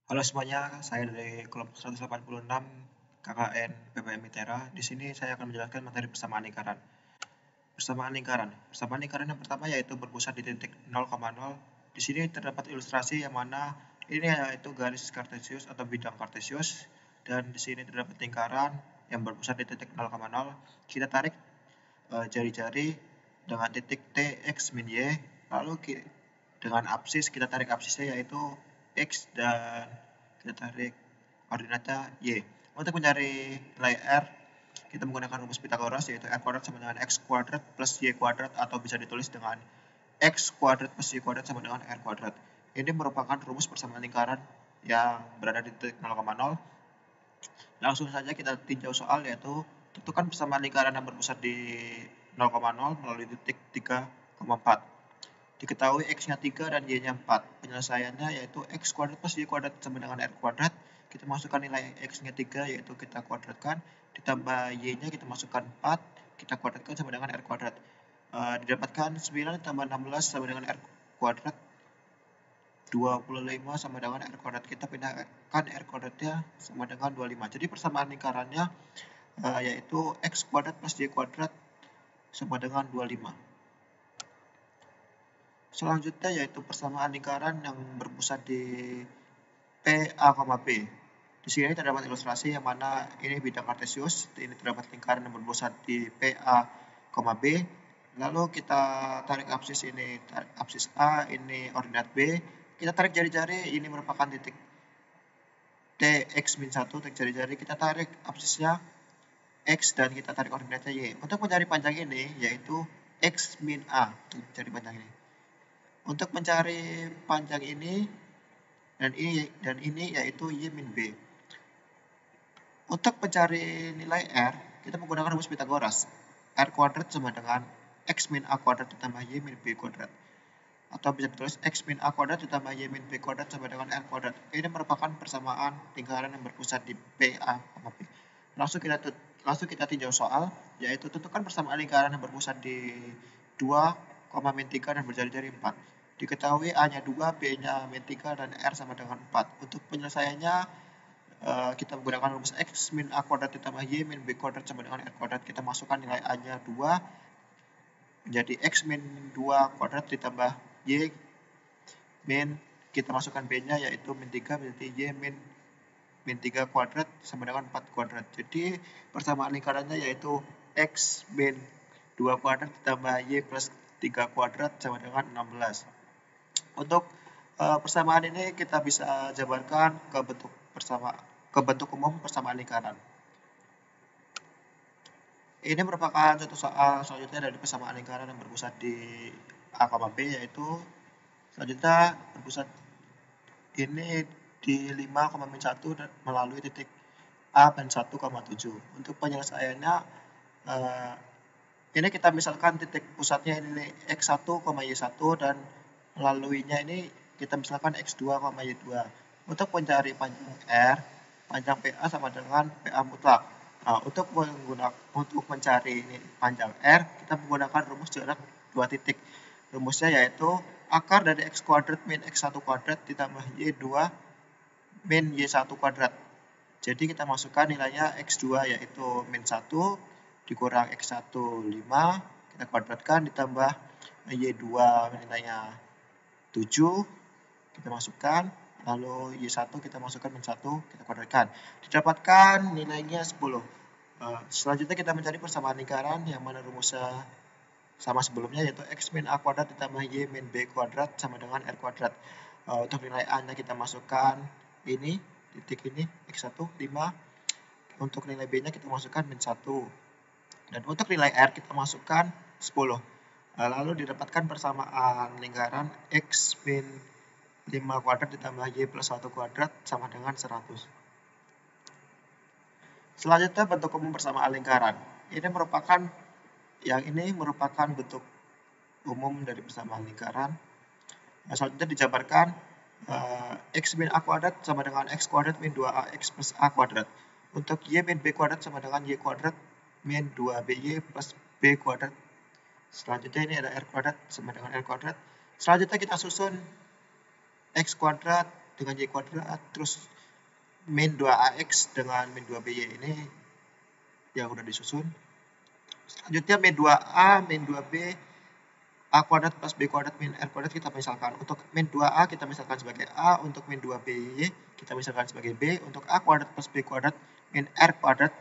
Halo semuanya, saya dari kelompok 186 KKN PPM Mitera. Di sini saya akan menjelaskan materi persamaan lingkaran. Persamaan lingkaran yang pertama yaitu berpusat di titik 0,0. Di sini terdapat ilustrasi yang mana ini yaitu garis kartesius atau bidang kartesius, dan di sini terdapat lingkaran yang berpusat di titik 0,0. Kita tarik jari-jari dengan titik T, X, min Y, lalu dengan absis kita tarik absisnya yaitu X, dan kita tarik koordinatnya Y. Untuk mencari nilai R, kita menggunakan rumus Pythagoras yaitu R kuadrat sama dengan X kuadrat plus Y kuadrat, atau bisa ditulis dengan X kuadrat plus Y kuadrat sama dengan R kuadrat. Ini merupakan rumus persamaan lingkaran yang berada di titik 0,0. Langsung saja kita tinjau soal, yaitu tentukan persamaan lingkaran yang berpusat di 0,0 melalui titik 3,4. Diketahui X-nya 3 dan Y-nya 4. Penyelesaiannya yaitu X kuadrat plus Y kuadrat sama dengan R kuadrat. Kita masukkan nilai X-nya 3 yaitu kita kuadratkan, ditambah Y-nya kita masukkan 4, kita kuadratkan sama dengan R kuadrat. Didapatkan 9 ditambah 16 sama dengan R kuadrat, 25 sama dengan R kuadrat. Kita pindahkan R kuadratnya sama dengan 25. Jadi persamaan lingkarannya yaitu X kuadrat plus Y kuadrat sama dengan 25. Selanjutnya yaitu persamaan lingkaran yang berpusat di PA, B. Di sini terdapat ilustrasi yang mana ini bidang kartesius, ini terdapat lingkaran yang berpusat di PA, B. Lalu kita tarik absis ini, tarik absis A, ini ordinat B. Kita tarik jari-jari, ini merupakan titik T, X min 1, tarik jari-jari, kita tarik absisnya X dan kita tarik koordinatnya Y. Untuk mencari panjang ini yaitu X min A, untuk mencari panjang ini. Untuk mencari panjang ini dan ini yaitu Y min B. Untuk mencari nilai R, kita menggunakan rumus Pythagoras. R kuadrat sama dengan X min A kuadrat ditambah Y min B kuadrat. Atau bisa ditulis X min A kuadrat ditambah Y min B kuadrat sama dengan R kuadrat. Ini merupakan persamaan lingkaran yang berpusat di PA, B. Langsung kita tinjau soal, yaitu tentukan persamaan lingkaran yang berpusat di 2, min 3 dan berjari-jari 4. Diketahui A-nya 2, B-nya min 3, dan R sama dengan 4. Untuk penyelesaiannya kita menggunakan rumus X min A kuadrat ditambah Y min B kuadrat sama dengan R kuadrat. Kita masukkan nilai A-nya 2 menjadi X min 2 kuadrat ditambah Y min, kita masukkan B-nya yaitu min 3 menjadi Y min 3 kuadrat sama dengan 4 kuadrat. Jadi persamaan lingkarannya yaitu X min 2 kuadrat ditambah Y plus 3 kuadrat sama dengan 16. Untuk persamaan ini kita bisa jabarkan ke bentuk umum persamaan lingkaran. Ini merupakan contoh soal selanjutnya dari persamaan lingkaran yang berpusat di A, B, yaitu selanjutnya berpusat ini di 5,1 dan melalui titik A dan 1,7. Untuk penyelesaiannya ini kita misalkan titik pusatnya ini X1, Y1 dan melaluinya ini kita misalkan X2, Y2. Untuk mencari panjang R, panjang PA sama dengan PA mutlak. Nah, untuk mencari ini panjang R, kita menggunakan rumus jarak 2 titik. Rumusnya yaitu akar dari X kuadrat min X1 kuadrat ditambah Y2 min Y1 kuadrat. Jadi kita masukkan nilainya X2 yaitu min 1 dikurang X1 5, kita kuadratkan ditambah Y2 nilainya 7, kita masukkan, lalu Y1 kita masukkan min 1, kita kuadratkan. Didapatkan nilainya 10. Selanjutnya kita mencari persamaan lingkaran yang mana rumusnya sama sebelumnya yaitu X min A kuadrat ditambah Y min B kuadrat sama dengan R kuadrat. Untuk nilai A-nya kita masukkan ini, titik ini, X1 5. Untuk nilai B-nya kita masukkan min 1. Dan untuk nilai R kita masukkan 10. Lalu didapatkan persamaan lingkaran X min 5 kuadrat ditambah Y plus 1 kuadrat sama dengan 100. Selanjutnya bentuk umum persamaan lingkaran. Ini merupakan bentuk umum dari persamaan lingkaran. Selanjutnya dijabarkan X min A kuadrat sama dengan X kuadrat min 2AX plus A kuadrat. Untuk Y min B kuadrat sama dengan Y kuadrat min 2BY plus B kuadrat. Selanjutnya ini ada R kuadrat sama dengan R kuadrat. Selanjutnya kita susun X kuadrat dengan Y kuadrat, terus min 2AX dengan min 2BY ini yang udah disusun. Selanjutnya min 2A, min 2B, A kuadrat plus B kuadrat min R kuadrat kita misalkan. Untuk min 2A kita misalkan sebagai A, untuk min 2B kita misalkan sebagai B, untuk A kuadrat plus B kuadrat min R kuadrat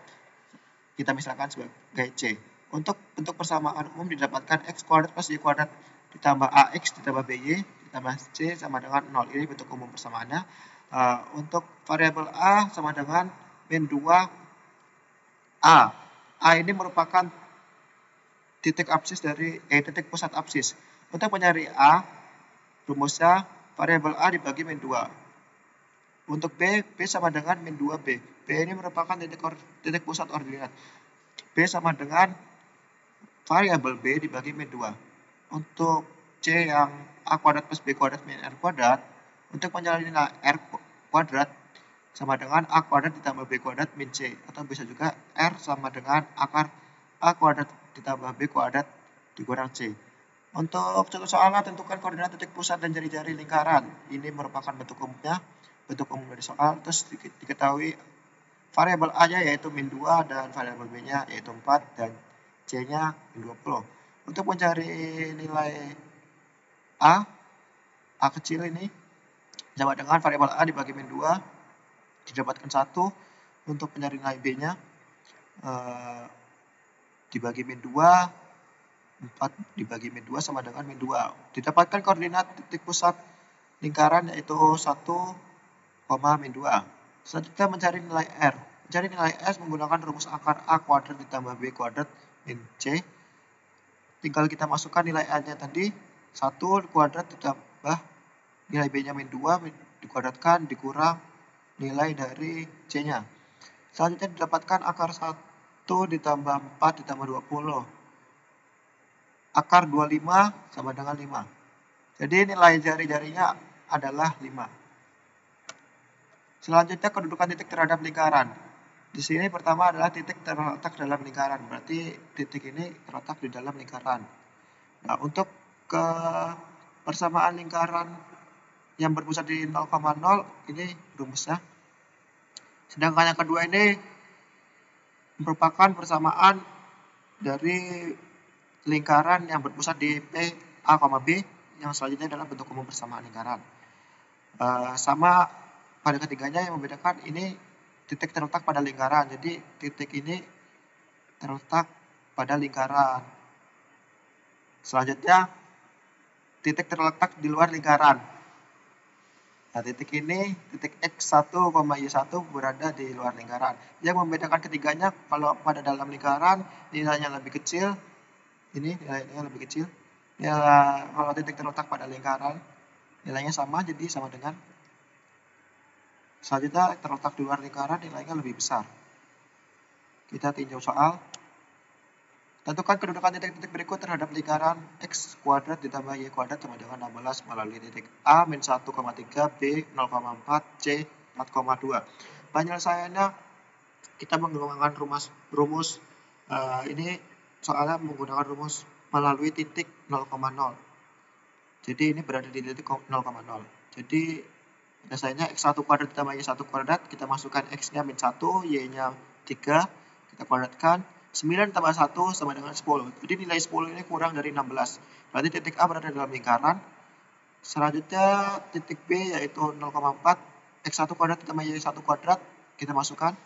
kita misalkan sebagai C. Untuk bentuk persamaan umum didapatkan X kuadrat plus Y kuadrat ditambah AX ditambah BY ditambah C sama dengan 0. Ini bentuk umum persamaannya. Untuk variabel A sama dengan min 2A. A ini merupakan titik pusat absis. Untuk mencari A, rumusnya variabel A dibagi min 2. Untuk B sama dengan min 2B. B ini merupakan titik pusat ordinat. B sama dengan variabel B dibagi min 2. Untuk C yang A kuadrat plus B kuadrat min R kuadrat, untuk mencari nilai R kuadrat sama dengan A kuadrat ditambah B kuadrat min C. Atau bisa juga R sama dengan akar A kuadrat ditambah B kuadrat dikurang C. Untuk contoh soalnya, tentukan koordinat titik pusat dan jari-jari lingkaran. Ini merupakan bentuk umumnya, bentuk umum dari soal. Terus diketahui variabel A-nya yaitu min 2 dan variabel B-nya yaitu 4 dan C-nya min 20. Untuk mencari nilai A kecil ini sama dengan variabel A dibagi min 2 didapatkan 1. Untuk mencari nilai B-nya dibagi min 2, 4 dibagi min 2 sama dengan min 2. Didapatkan koordinat titik pusat lingkaran yaitu 1, min 2. Selanjutnya mencari nilai R. Mencari nilai S menggunakan rumus akar A kuadrat ditambah B kuadrat min C. Tinggal kita masukkan nilai A-nya tadi, 1 kuadrat ditambah nilai B-nya min 2 dikuadratkan dikurang nilai dari C-nya. Selanjutnya didapatkan akar 1 ditambah 4 ditambah 20. Akar 25 sama dengan 5. Jadi nilai jari-jarinya adalah 5. Selanjutnya kedudukan titik terhadap lingkaran. Di sini pertama adalah titik terletak dalam lingkaran. Berarti titik ini terletak di dalam lingkaran. Nah, untuk ke persamaan lingkaran yang berpusat di 0,0 ini rumusnya. Sedangkan yang kedua ini merupakan persamaan dari lingkaran yang berpusat di P, A, B, yang selanjutnya adalah bentuk umum persamaan lingkaran. Sama pada ketiganya, yang membedakan ini titik terletak pada lingkaran. Jadi titik ini terletak pada lingkaran. Selanjutnya titik terletak di luar lingkaran. Nah, titik ini, titik X1, Y1 berada di luar lingkaran. Yang membedakan ketiganya, kalau pada dalam lingkaran nilainya lebih kecil, ini nilainya lebih kecil. Kalau titik terletak pada lingkaran nilainya sama, jadi sama dengan. Selanjutnya terletak di luar lingkaran nilainya lebih besar. Kita tinjau soal. Tentukan kedudukan titik-titik berikut terhadap lingkaran X kuadrat ditambah Y kuadrat sama dengan 16 melalui titik A min 1,3, B 0,4, C 4,2. Penyelesaiannya kita menggunakan rumus ini soalnya menggunakan rumus melalui titik 0,0. Jadi ini berada di titik 0,0. Jadi penyelesaiannya X1 kuadrat ditambah Y1 kuadrat, kita masukkan X-nya min 1, Y-nya 3, kita kuadratkan. 9 tambah 1 sama dengan 10. Jadi nilai 10 ini kurang dari 16. Berarti titik A berada dalam lingkaran. Selanjutnya titik B yaitu 0,4. X1 kuadrat ditambah Y1 kuadrat. Kita masukkan.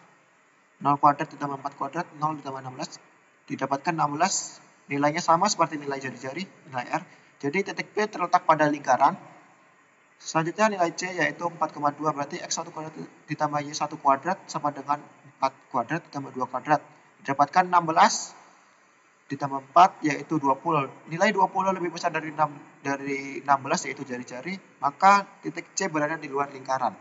0 kuadrat ditambah 4 kuadrat. 0 ditambah 16. Didapatkan 16. Nilainya sama seperti nilai jari-jari, nilai R. Jadi titik B terletak pada lingkaran. Selanjutnya nilai C yaitu 4,2. Berarti X1 kuadrat ditambah Y1 kuadrat sama dengan 4 kuadrat ditambah 2 kuadrat. Didapatkan 16 ditambah 4 yaitu 20. Nilai 20 lebih besar dari 16 yaitu jari-jari, maka titik C berada di luar lingkaran.